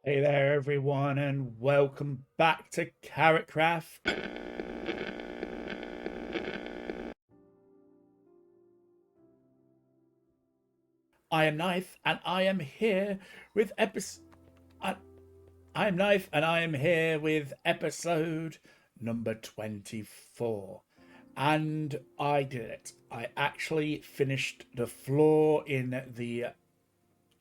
Hey there, everyone, and welcome back to KarotKraft. I am Nythe, and I am here with I am Nythe, and I am here with episode number 24. And I did it. I actually finished the floor in the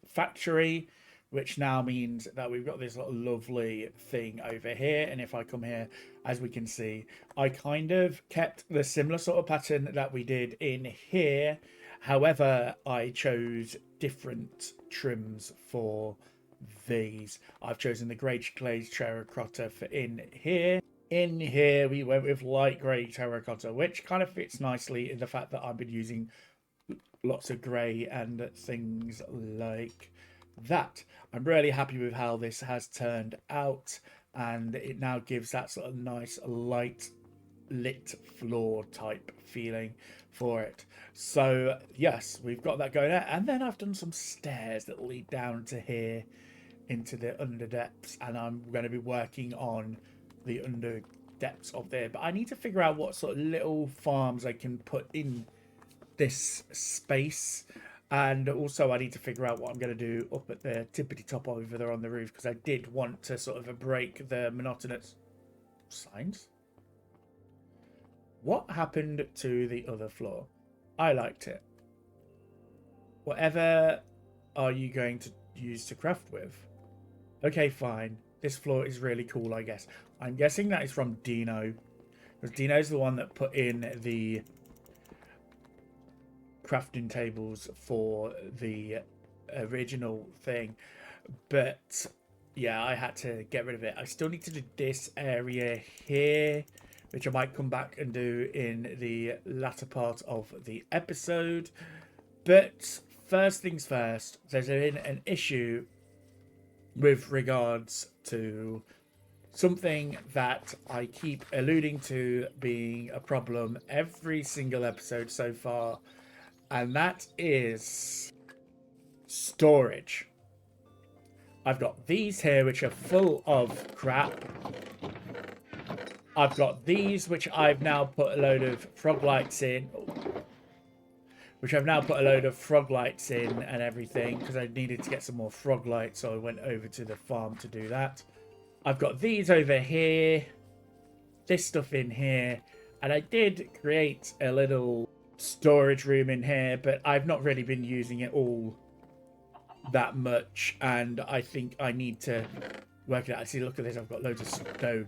factory, which now means that we've got this lovely thing over here. And if I come here, as we can see, I kind of kept the similar sort of pattern that we did in here. However, I chose different trims for these. I've chosen the grey glazed terracotta for in here. In here, we went with light grey terracotta, which kind of fits nicely in the fact that I've been using lots of grey and things like that. I'm really happy with how this has turned out, and it now gives that sort of nice light lit floor type feeling for it. So yes, we've got that going there, and then I've done some stairs that lead down to here into the under depths, and I'm going to be working on the under depths of there. But I need to figure out what sort of little farms I can put in this space. And also I need to figure out what I'm going to do up at the tippity top over there on the roof, because I did want to sort of break the monotonous signs. What happened to the other floor? I liked it. Whatever are you going to use to craft with? Okay, fine. This floor is really cool, I guess. I'm guessing that is from Dino, because Dino's the one that put in the crafting tables for the original thing. But yeah, I had to get rid of it. I still need to do this area here, which I might come back and do in the latter part of the episode. But first things first, there's been an issue with regards to something that I keep alluding to being a problem every single episode so far, and that is storage. I've got these here which are full of crap. I've got these which I've now put a load of frog lights in, and everything, because I needed to get some more frog lights, so I went over to the farm to do that. I've got these over here, this stuff in here, and I did create a little storage room in here, but I've not really been using it all that much, and I think I need to work it out. See, look at this, I've got loads of stone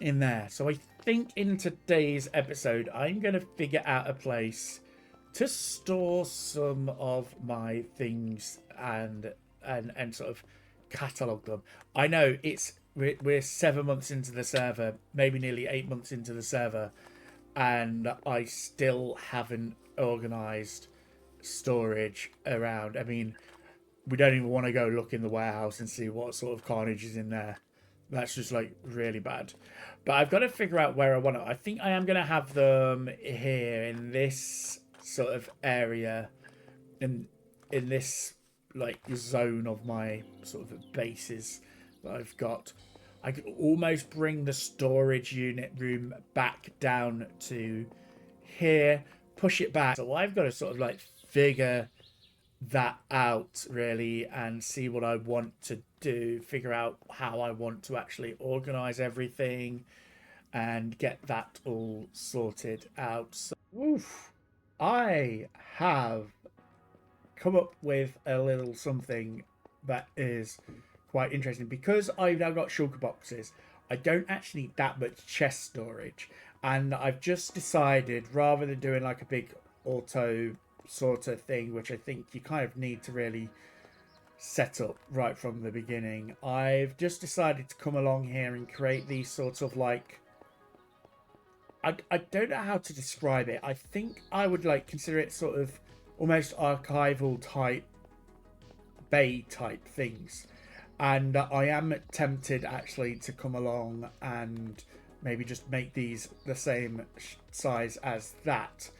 in there. So I think in today's episode I'm going to figure out a place to store some of my things and sort of catalog them. I know we're 7 months into the server, maybe nearly 8 months into the server, and I still haven't organized storage around. I mean, we don't even want to go look in the warehouse and see what sort of carnage is in there. That's just like really bad. But I've got to figure out where I want it. I think I am going to have them here in this sort of area, in this like zone of my sort of bases that I've got. I could almost bring the storage unit room back down to here, push it back. So I've got to sort of like figure that out really and see what I want to do, figure out how I want to actually organize everything and get that all sorted out. So, oof, I have come up with a little something that is quite interesting, because I've now got shulker boxes. I don't actually need that much chest storage, and I've just decided, rather than doing like a big auto sort of thing, which I think you kind of need to really set up right from the beginning, I've just decided to come along here and create these sorts of like, I don't know how to describe it. I think I would like consider it sort of almost archival type bay type things. And I am tempted actually to come along and maybe just make these the same size as that.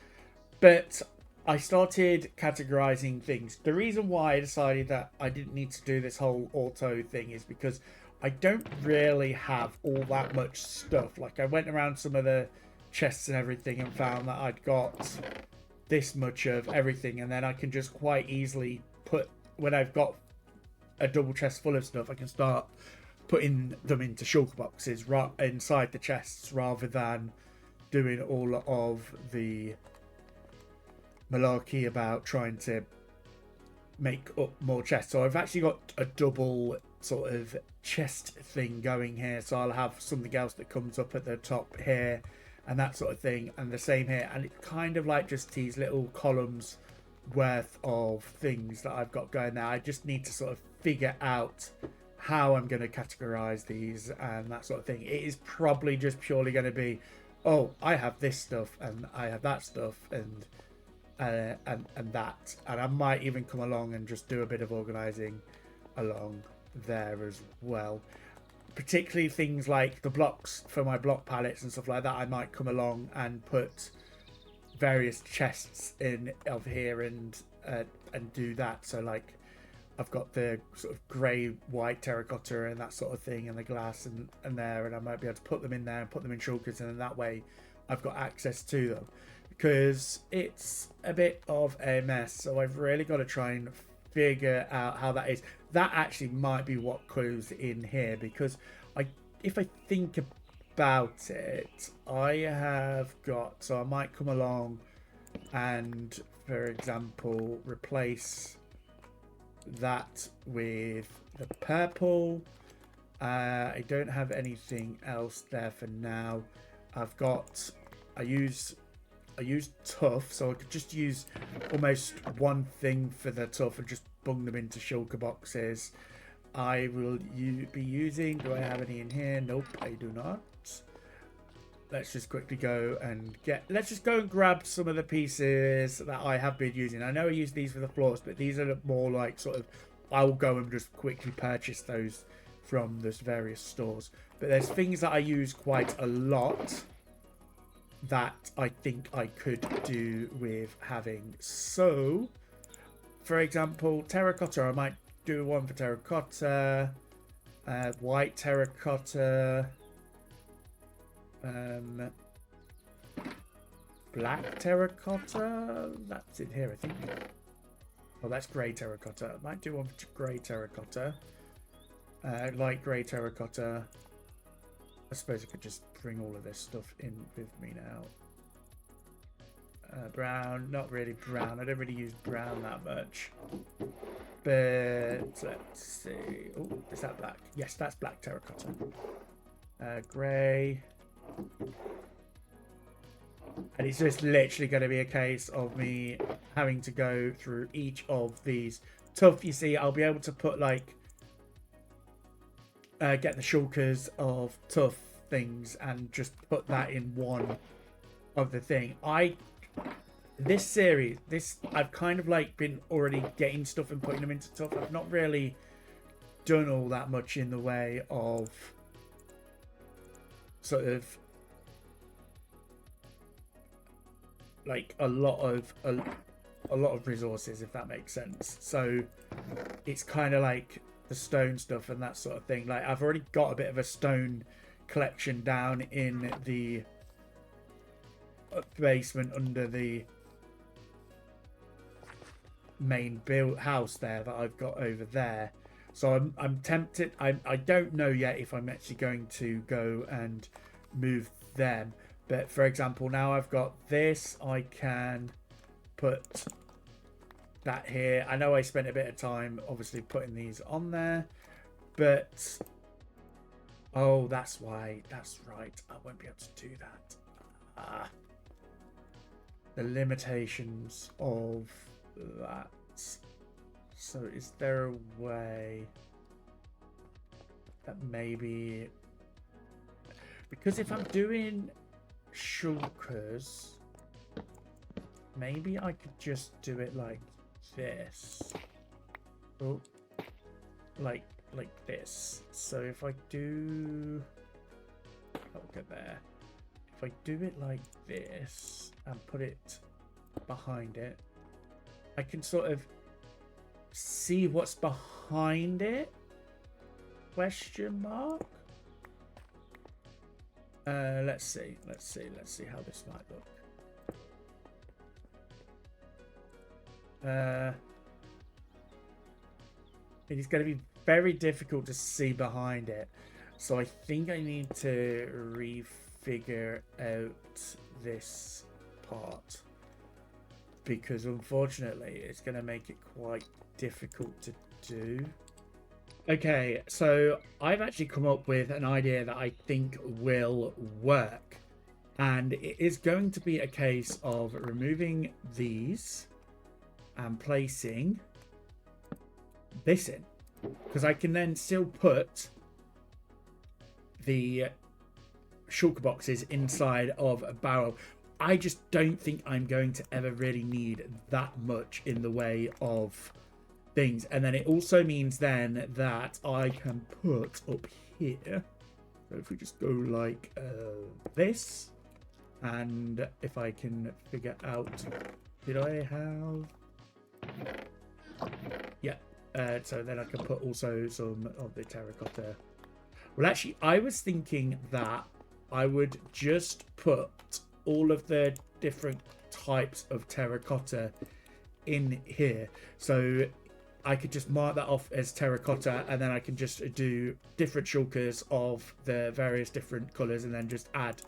But I started categorizing things. The reason why I decided that I didn't need to do this whole auto thing is because I don't really have all that much stuff. Like, I went around some of the chests and everything and found that I'd got this much of everything, and then I can just quite easily put, when I've got a double chest full of stuff, I can start putting them into shulker boxes inside the chests, rather than doing all of the malarkey about trying to make up more chests. So I've actually got a double sort of chest thing going here, so I'll have something else that comes up at the top here and that sort of thing, and the same here, and it's kind of like just these little columns worth of things that I've got going there. I just need to sort of figure out how I'm going to categorize these and that sort of thing. It is probably just purely going to be, oh, I have this stuff and I have that stuff and that, and I might even come along and just do a bit of organizing along there as well. Particularly things like the blocks for my block pallets and stuff like that, I might come along and put various chests in of here and do that. So like, I've got the sort of grey white terracotta and that sort of thing, and the glass and there, and I might be able to put them in there and put them in shulkers, and then that way I've got access to them, because it's a bit of a mess. So I've really got to try and figure out how that is. That actually might be what goes in here, because if I think about it, I have got, so I might come along and, for example, replace that with the purple. I don't have anything else there for now. I use tough, so I could just use almost one thing for the tough and just bung them into shulker boxes. I will be using, do I have any in here? Nope, I do not. Let's just quickly go and let's just go and grab some of the pieces that I have been using. I know I use these for the floors, but these are more like sort of, I'll go and just quickly purchase those from those various stores. But there's things that I use quite a lot that I think I could do with having. So, for example, terracotta, I might do one for terracotta, white terracotta, black terracotta, that's in here, I think. Oh, that's grey terracotta. I might do one for grey terracotta, light grey terracotta. I suppose I could just bring all of this stuff in with me now. Brown, not really brown. I don't really use brown that much. But let's see. Oh, is that black? Yes, that's black terracotta. Grey. And it's just literally going to be a case of me having to go through each of these. Tough, you see, I'll be able to put like get the shulkers of tough things and just put that in one of the thing. This series, I've kind of like been already getting stuff and putting them into tough. I've not really done all that much in the way of sort of like a lot of resources, if that makes sense. So it's kind of like the stone stuff and that sort of thing. Like, I've already got a bit of a stone collection down in the basement under the main house there that I've got over there. So I'm tempted. I don't know yet if I'm actually going to go and move them. But for example, now I've got this, I can put that here. I know I spent a bit of time obviously putting these on there, but oh, that's why. That's right. I won't be able to do that. The limitations of that. So is there a way that maybe, because if I'm doing shulkers, maybe I could just do it like this. Oh, like this. So if I do, look at there. If I do it like this and put it behind it, I can sort of see what's behind it? Question mark? Let's see how this might look. It is going to be very difficult to see behind it. So I think I need to refigure out this part. Because unfortunately, it's going to make it quite difficult to do. Okay, so I've actually come up with an idea that I think will work. And it is going to be a case of removing these and placing this in. Because I can then still put the shulker boxes inside of a barrel. I just don't think I'm going to ever really need that much in the way of things. And then it also means then that I can put up here. So if we just go like this. And if I can figure out, did I have? Yeah. So then I can put also some of the terracotta. Well, actually, I was thinking that I would just put all of the different types of terracotta in here. So I could just mark that off as terracotta, and then I can just do different shulkers of the various different colours, and then just add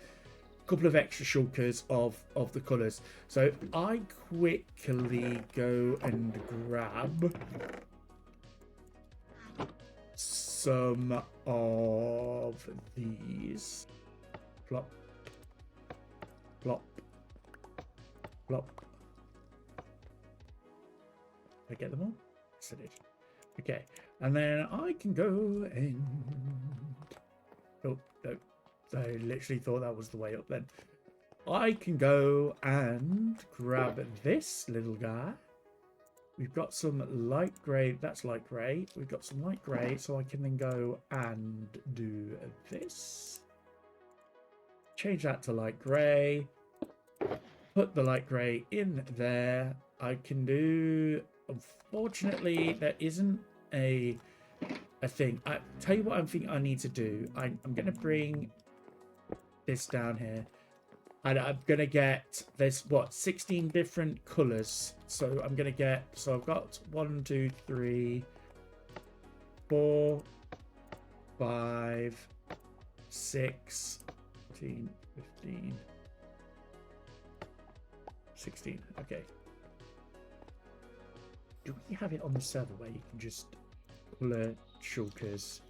a couple of extra shulkers of the colours. So I quickly go and grab some of these. Plop, plop, plop. Did I get them all? Yes, I did. Okay, and then I can go and... Oh, no. I literally thought that was the way up then. I can go and grab this little guy. We've got some light grey. That's light grey. We've got some light grey, so I can then go and do this. Change that to light grey. Put the light grey in there. I can do... Unfortunately, there isn't a thing. I tell you what I think I need to do. I'm going to bring this down here. And I'm going to get, there's what, 16 different colours. So I'm going to get, so I've got 1, 2, 3, 4, 5, 6, 14, 15, 16. Okay. Do we have it on the server where you can just colour shulkers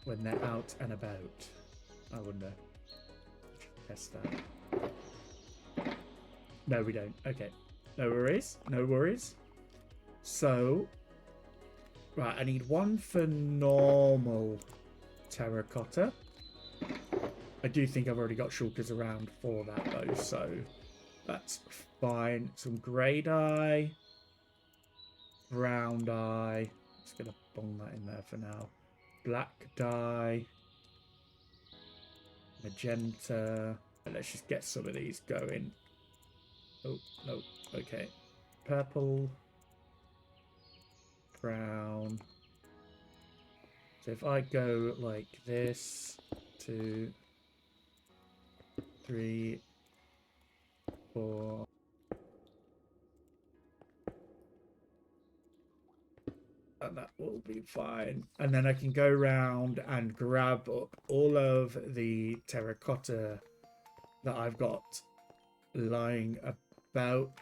when they're out and about? I wonder. Test that. No, we don't. Okay. No worries. No worries. So, right, I need one for normal terracotta. I do think I've already got shulkers around for that though, so that's fine. Some grey dye, brown dye. Just gonna bung that in there for now. Black dye, magenta. Let's just get some of these going. Oh no, okay. Purple, brown. So if I go like this, 2, 3, 4. And that will be fine. And then I can go around and grab up all of the terracotta that I've got lying about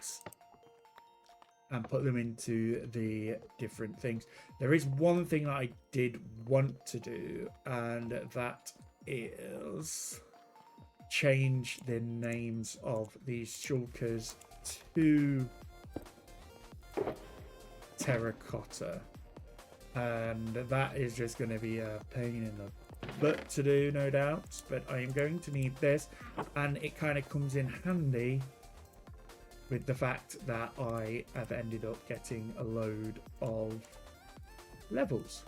and put them into the different things. There is one thing that I did want to do, and that is change the names of these shulkers to terracotta. And that is just going to be a pain in the butt to do, no doubt. But I am going to need this, and it kind of comes in handy with the fact that I have ended up getting a load of levels.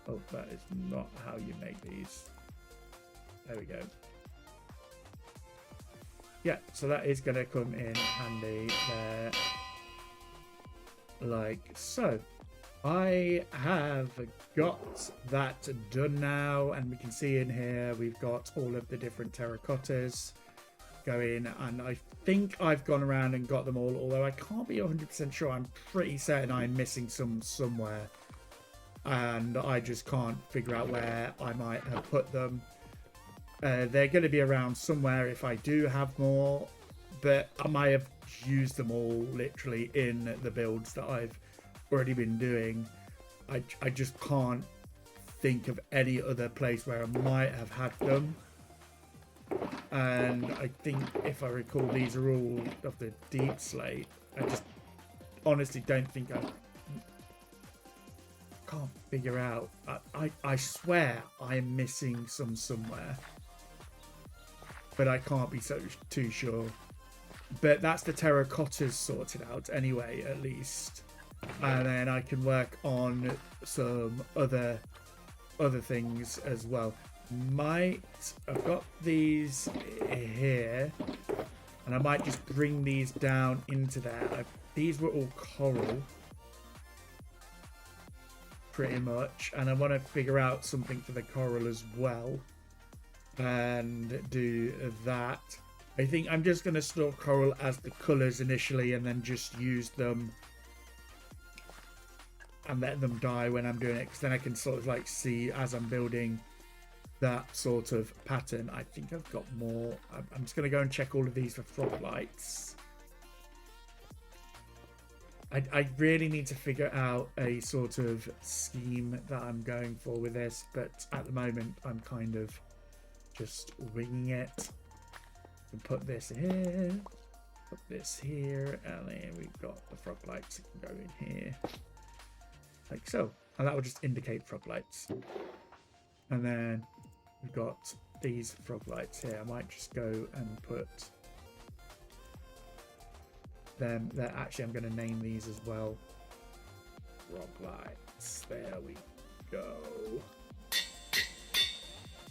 Oh, that is not how you make these. There we go. Yeah, so that is going to come in handy there. like so. I have got that done now, and we can see in here we've got all of the different terracottas going, and I think I've gone around and got them all, although I can't be 100% sure. I'm pretty certain I'm missing some somewhere, and I just can't figure out where I might have put them. They're going to be around somewhere if I do have more, but I might have used them all literally in the builds that I've already been doing. I just can't think of any other place where I might have had them. And I think if I recall, these are all of the deep slate. I just honestly don't think I can't figure out. I swear I'm missing some somewhere, but I can't be too sure. But that's the terracottas sorted out anyway, at least. And then I can work on some other things as well. I've got these here, and I might just bring these down into there. These were all coral, pretty much, and I want to figure out something for the coral as well and do that. I think I'm just going to store coral as the colors initially, and then just use them and let them die when I'm doing it, because then I can sort of like see as I'm building that sort of pattern. I think I've got more. I'm just going to go and check all of these for frog lights. I really need to figure out a sort of scheme that I'm going for with this, but at the moment I'm kind of just winging it. And put this here, put this here, and then we've got the frog lights that can go in here, like so, and that will just indicate frog lights. And then we've got these frog lights here. I might just go and put them there. Actually, I'm going to name these as well. Frog lights. There we go.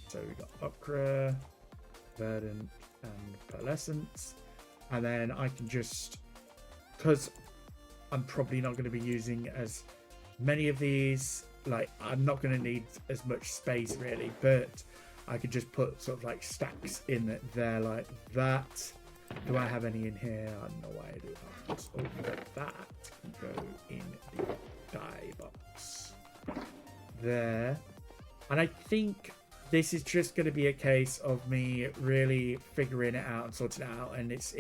So we've got ochre, verdant, and pearlescent. And then I can just, because I'm probably not going to be using as many of these, like I'm not going to need as much space really, but I could just put sort of like stacks in there like that. Do I have any in here? No, I do not. So that can go in the die box there. And I think this is just going to be a case of me really figuring it out and sorting it out, and it's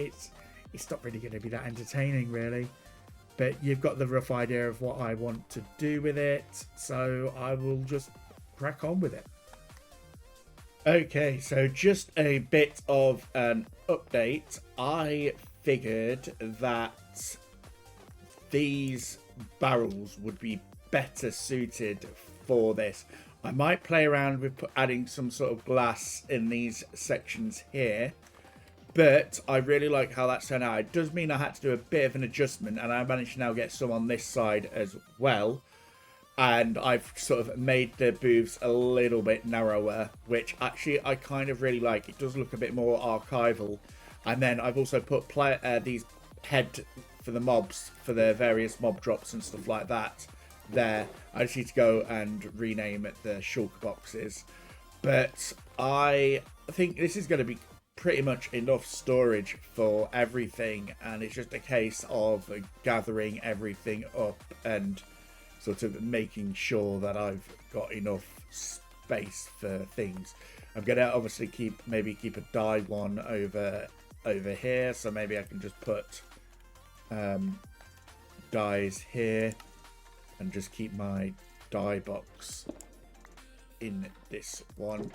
not really going to be that entertaining really, but you've got the rough idea of what I want to do with it, so I will just crack on with it. Okay, so just a bit of an update. I figured that these barrels would be better suited for this. I might play around with adding some sort of glass in these sections here, but I really like how that's turned out. It does mean I had to do a bit of an adjustment, and I managed to now get some on this side as well. And I've sort of made the booths a little bit narrower, which actually I kind of really like. It does look a bit more archival. And then I've also put these head for the mobs, for the various mob drops and stuff like that there. I just need to go and rename it the shulker boxes. But I think this is going to be pretty much enough storage for everything. And it's just a case of gathering everything up and sort of making sure that I've got enough space for things. I'm gonna obviously keep a dye one over here, so maybe I can just put dyes here and just keep my dye box in this one,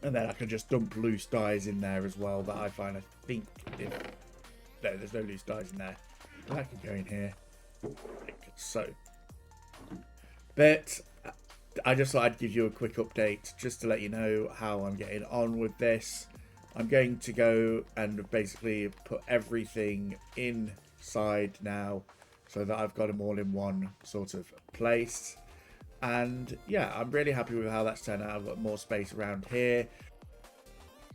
and then I can just dump loose dyes in there as well that I find. I think no, there's no loose dyes in there. That can go in here like so. But I just thought I'd give you a quick update just to let you know how I'm getting on with this. I'm going to go and basically put everything inside now so that I've got them all in one sort of place. And yeah, I'm really happy with how that's turned out. I've got more space around here.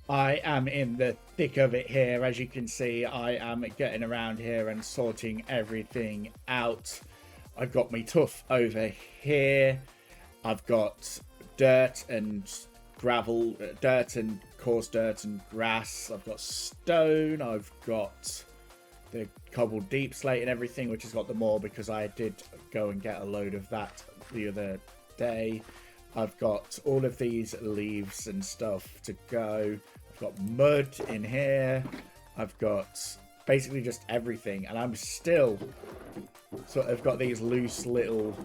I am in the thick of it here. As you can see, I am getting around here and sorting everything out. I've got my tuff over here. I've got dirt and gravel, dirt and coarse dirt and grass. I've got stone. I've got the cobbled deep slate and everything, which has got the more because I did go and get a load of that the other day. I've got all of these leaves and stuff to go. I've got mud in here. I've got basically just everything, and I'm still sort of got these loose little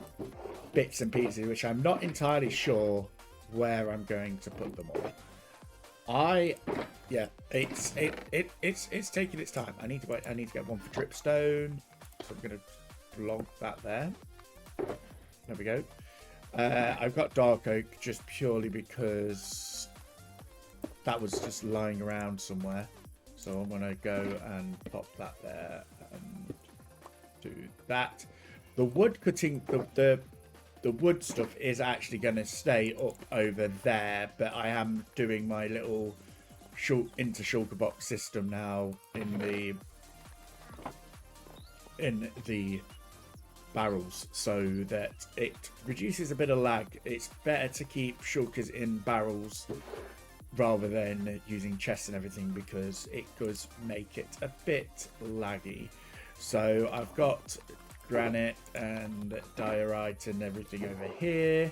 bits and pieces, which I'm not entirely sure where I'm going to put them all. Yeah, it's taking its time. I need to get one for dripstone, so I'm gonna log that there. There we go. I've got dark oak just purely because that was just lying around somewhere, so I'm gonna go and pop that there and do that. The wood cutting, the wood stuff is actually going to stay up over there, but I am doing my little shulker box system now in the barrels, so that it reduces a bit of lag. It's better to keep shulkers in barrels rather than using chests and everything, because it does make it a bit laggy. So I've got granite and diorite and everything over here.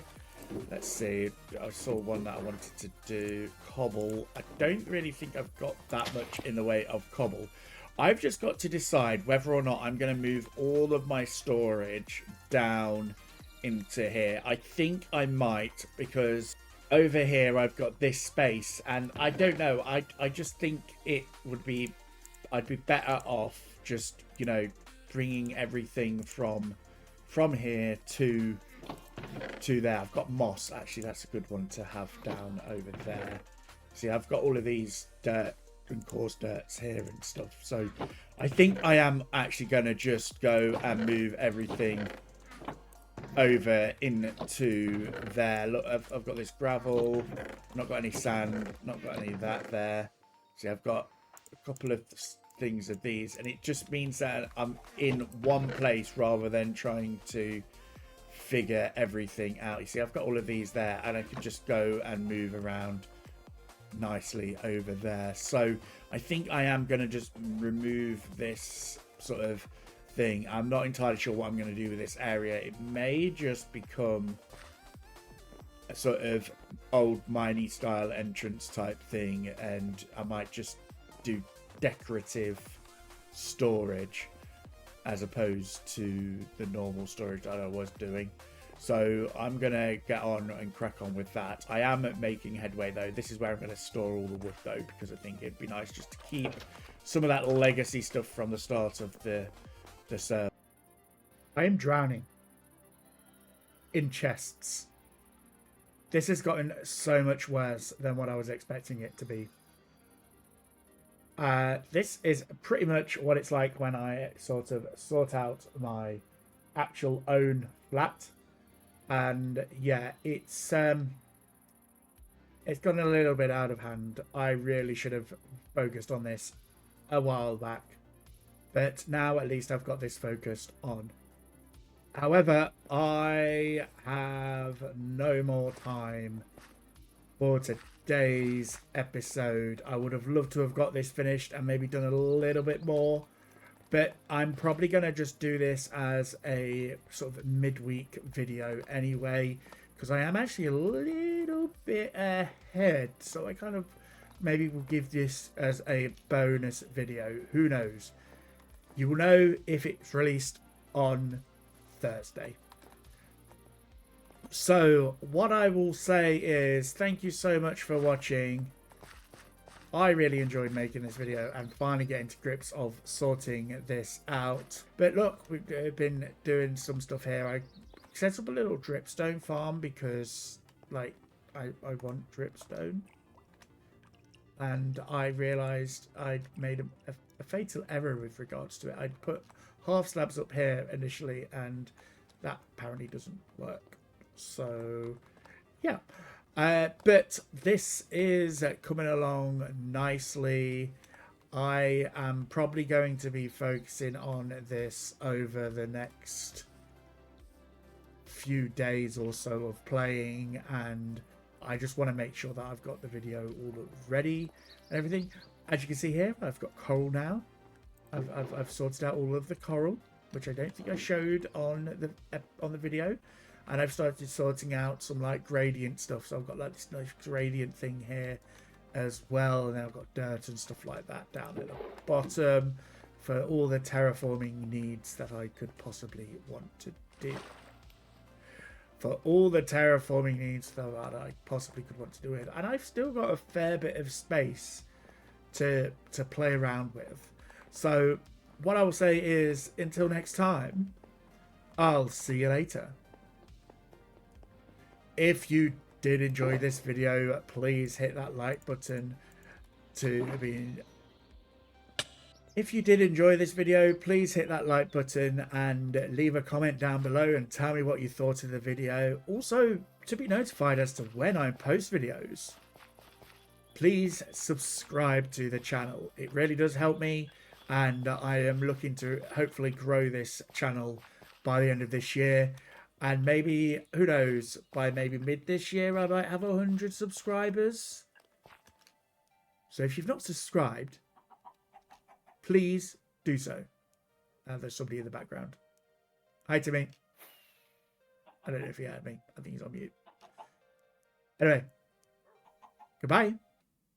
Let's see, I saw one that I wanted to do. Cobble. I don't really think I've got that much in the way of cobble. I've just got to decide whether or not I'm going to move all of my storage down into here. I think I might, because over here I've got this space, and I don't know, I just think it would be, I'd be better off just, you know, bringing everything from here to there. I've got moss, actually that's a good one to have down over there. See, I've got all of these dirt and coarse dirts here and stuff, so I think I am actually going to just go and move everything over into there. Look, I've got this gravel, not got any sand, not got any of that there. See, I've got a couple of things of these, and it just means that I'm in one place rather than trying to figure everything out. You see, I've got all of these there, and I can just go and move around nicely over there. So I think I am going to just remove this sort of thing. I'm not entirely sure what I'm going to do with this area. It may just become a sort of old miney style entrance type thing, and I might just do decorative storage as opposed to the normal storage that I was doing. So I'm gonna get on and crack on with that. I am making headway though. This is where I'm gonna store all the wood though, because I think it'd be nice just to keep some of that legacy stuff from the start of the server. I am drowning in chests. This has gotten so much worse than what I was expecting it to be. This is pretty much what it's like when I sort of sort out my actual own flat. And yeah, it's gotten a little bit out of hand. I really should have focused on this a while back, but now at least I've got this focused on. However, I have no more time for today's episode. I would have loved to have got this finished and maybe done a little bit more, but I'm probably going to just do this as a sort of midweek video anyway, because I am actually a little bit ahead. So I kind of maybe will give this as a bonus video. Who knows? You will know if it's released on Thursday. So what I will say is thank you so much for watching. I really enjoyed making this video and finally getting to grips of sorting this out. But look, we've been doing some stuff here. I set up a little dripstone farm because, like, I want dripstone. And I realised I'd made a fatal error with regards to it. I'd put half slabs up here initially, and that apparently doesn't work. So, yeah. But this is coming along nicely. I am probably going to be focusing on this over the next few days or so of playing, and I just want to make sure that I've got the video all ready and everything. As you can see here, I've got coral now. I've sorted out all of the coral, which I don't think I showed on the video, and I've started sorting out some like gradient stuff. So I've got like this nice gradient thing here as well, and then I've got dirt and stuff like that down at the bottom for all the terraforming needs that I could possibly want to do. For all the terraforming needs that I possibly could want to do it, and I've still got a fair bit of space to play around with. So what I will say is, until next time, I'll see you later. If you did enjoy this video, please hit that like button If you did enjoy this video, please hit that like button and leave a comment down below and tell me what you thought of the video. Also, to be notified as to when I post videos, please subscribe to the channel. It really does help me, and I am looking to hopefully grow this channel by the end of this year. And maybe, who knows, by maybe mid this year I might have 100 subscribers. So if you've not subscribed, please do so. There's somebody in the background. Hi, Timmy. I don't know if he heard me. I think he's on mute. Anyway, goodbye.